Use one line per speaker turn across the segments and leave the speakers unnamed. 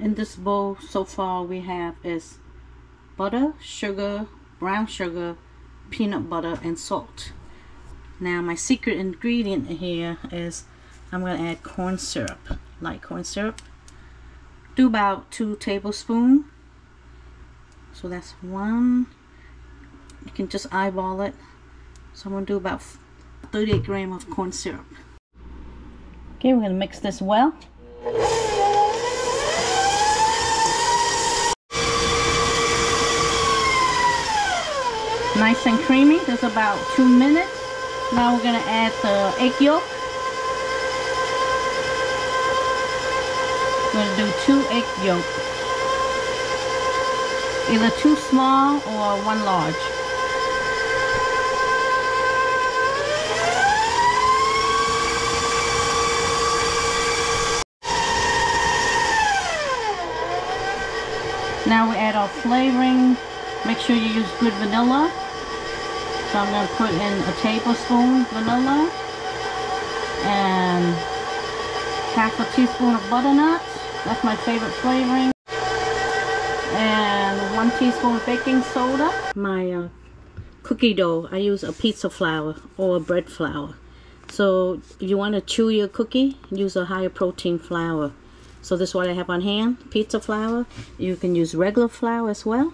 In this bowl so far we have is butter, sugar, brown sugar, peanut butter, and salt. Now my secret ingredient here is I'm going to add corn syrup, light corn syrup. Do about 2 tablespoons. So that's 1. You can just eyeball it. So I'm going to do about 38 grams of corn syrup. Okay, we're going to mix this well. Nice and creamy. There's about 2 minutes. Now we're going to add the egg yolk. We're going to do 2 egg yolks. Either 2 small or 1 large. Now we add our flavoring. Make sure you use good vanilla. So I'm going to put in a tablespoon vanilla and half a teaspoon of butternut. That's my favorite flavoring. And 1 teaspoon of baking soda. My cookie dough, I use a pizza flour or a bread flour. So if you want to chew your cookie, use a higher protein flour. So this is what I have on hand, pizza flour. You can use regular flour as well.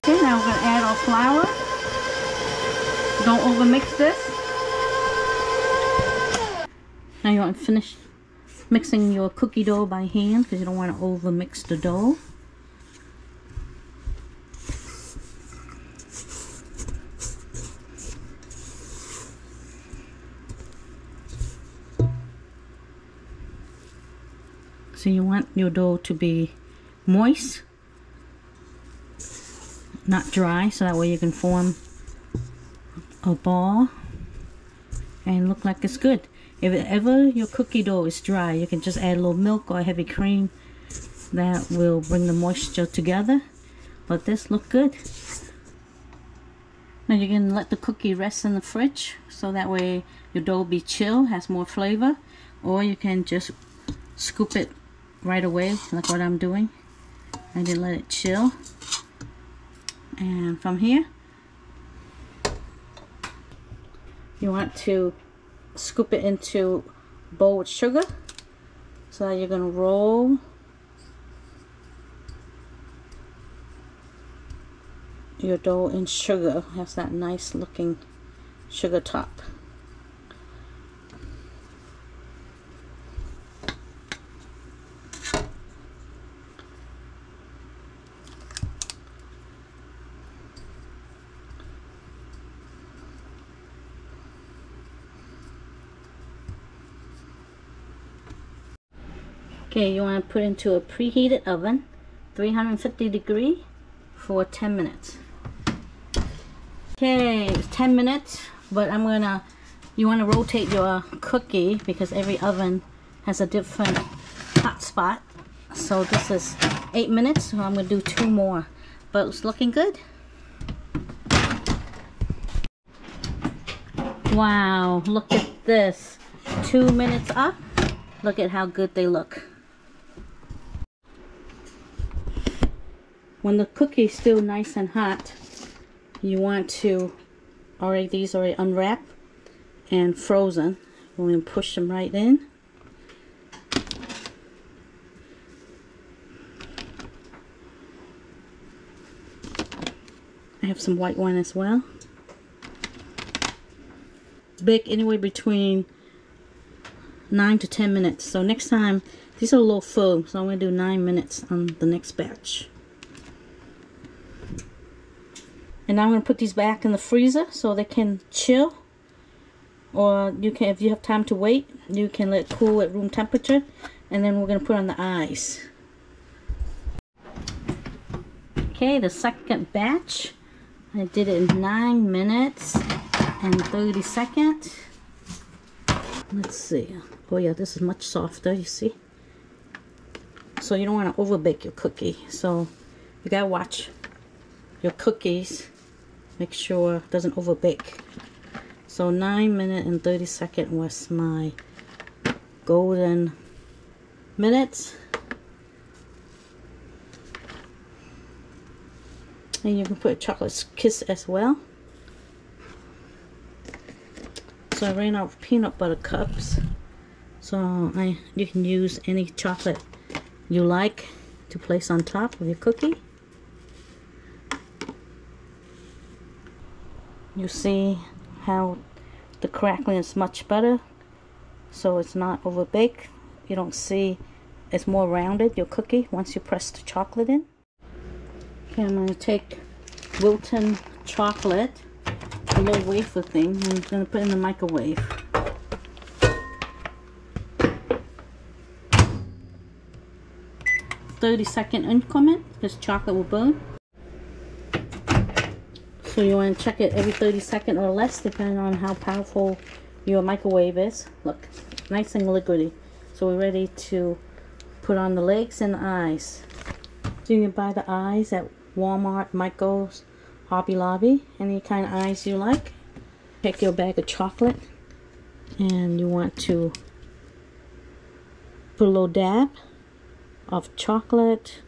Okay, now we're going to add our flour. Don't overmix this. Now you want to finish mixing your cookie dough by hand because you don't want to overmix the dough. So you want your dough to be moist, not dry, so that way you can form a ball and look like it's good. If ever your cookie dough is dry, you can just add a little milk or heavy cream. That will bring the moisture together. But this look good. Now you can let the cookie rest in the fridge, so that way your dough will be chill, has more flavor. Or you can just scoop it right away, like what I'm doing. And then let it chill. And from here, you want to scoop it into a bowl with sugar. So you're going to roll your dough in sugar. It has that nice looking sugar top. Okay, you want to put into a preheated oven, 350 degrees for 10 minutes. Okay, it's 10 minutes, but you want to rotate your cookie because every oven has a different hot spot. So this is 8 minutes, so I'm going to do 2 more. But it's looking good. Wow, look at this. 2 minutes up. Look at how good they look. When the cookie is still nice and hot, you want to these already unwrapped and frozen. We're going to push them right in. I have some white one as well. Bake anywhere between 9 to 10 minutes. So next time, these are a little full, so I'm going to do 9 minutes on the next batch. And now I'm going to put these back in the freezer so they can chill. Or you can, if you have time to wait, you can let it cool at room temperature. And then we're going to put on the ice. Okay, the second batch. I did it in 9 minutes and 30 seconds. Let's see. Oh yeah, this is much softer, you see. So you don't want to overbake your cookie. So you gotta watch your cookies. Make sure it doesn't overbake. So 9 minutes and 30 seconds was my golden minutes. And you can put chocolate kiss as well. So I ran out of peanut butter cups. So you can use any chocolate you like to place on top of your cookie. You see how the crackling is much better, so it's not overbaked. You don't see it's more rounded, your cookie, once you press the chocolate in. Okay, I'm going to take Wilton chocolate, a little wafer thing, and I'm going to put it in the microwave. "30-second increment, because chocolate will burn." So you want to check it every 30 seconds or less, depending on how powerful your microwave is. Look, nice and liquidy. So we're ready to put on the legs and the eyes. So you can buy the eyes at Walmart, Michael's, Hobby Lobby, any kind of eyes you like. Take your bag of chocolate, and you want to put a little dab of chocolate.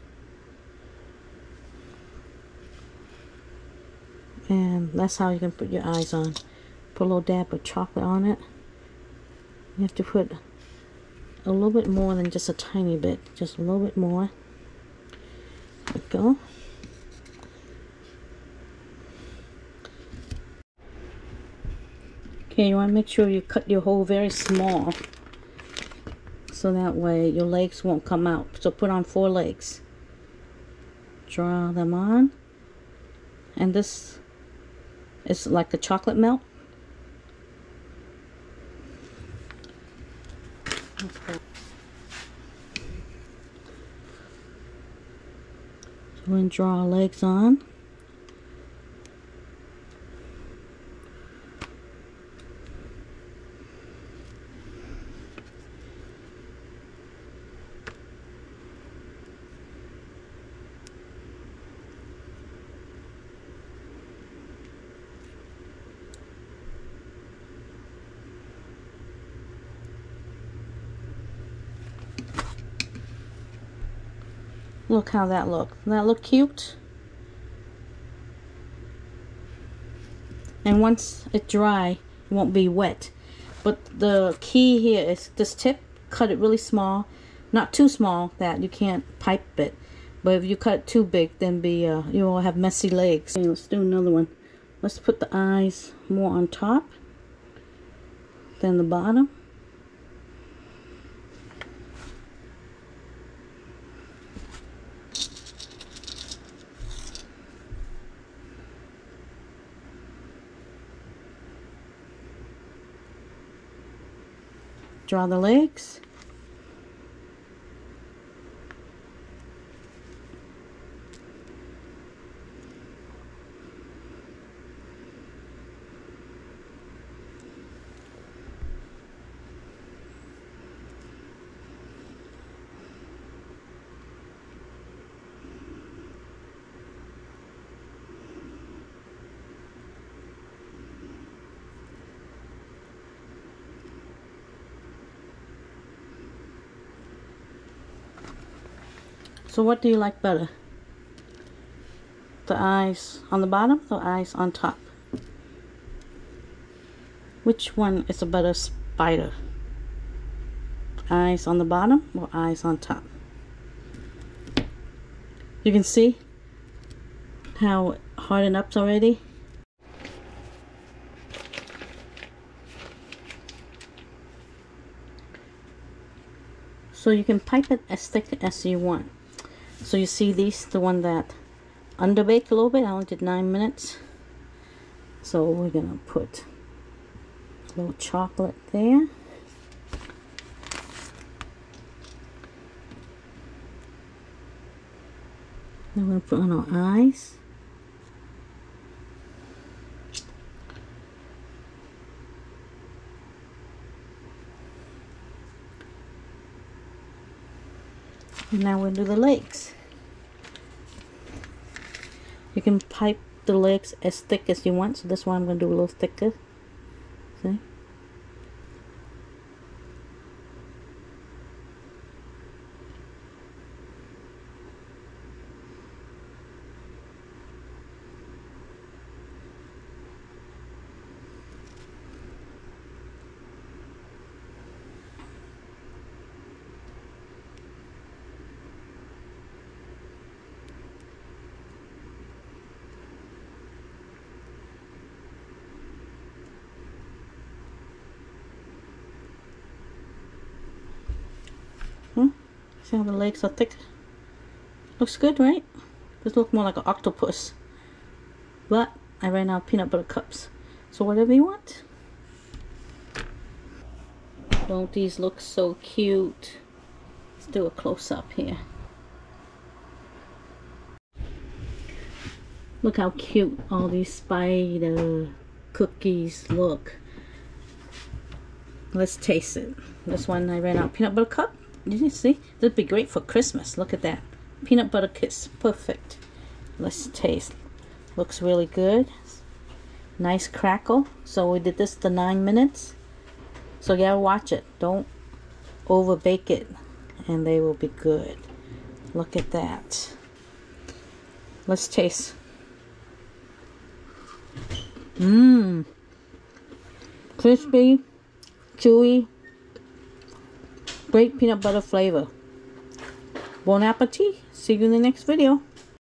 And that's how you can put your eyes on. Put a little dab of chocolate on it. You have to put a little bit more than just a tiny bit. Just a little bit more. There we go. Okay, you want to make sure you cut your hole very small, so that way your legs won't come out. So put on 4 legs. Draw them on. And this is like a chocolate melt. Okay. So we're going to draw our legs on. Look how that look. Doesn't that look cute? And once it's dry, it won't be wet. But the key here is this tip. Cut it really small, not too small that you can't pipe it. But if you cut it too big, then you will have messy legs. Okay, let's do another one. Let's put the eyes more on top than the bottom. Draw the legs. So what do you like better? The eyes on the bottom or the eyes on top? Which one is a better spider? Eyes on the bottom or eyes on top? You can see how it hardened up already. So you can pipe it as thick as you want. So you see these, the one that underbaked a little bit. I only did 9 minutes. So we're gonna put a little chocolate there. Then we're gonna put on our eyes. And now we'll do the legs. You can pipe the legs as thick as you want. So this one I'm going to do a little thicker. See? See how the legs are thick? Looks good, right? This looks more like an octopus. But I ran out of peanut butter cups. So whatever you want. Don't these look so cute? Let's do a close-up here. Look how cute all these spider cookies look. Let's taste it. This one I ran out peanut butter cup. Did you see? That'd be great for Christmas. Look at that. Peanut butter kiss. Perfect. Let's taste. Looks really good. Nice crackle. So we did this to 9 minutes. So you gotta watch it. Don't over bake it and they will be good. Look at that. Let's taste. Mmm. Crispy, chewy, great peanut butter flavor. Bon appetit. See you in the next video.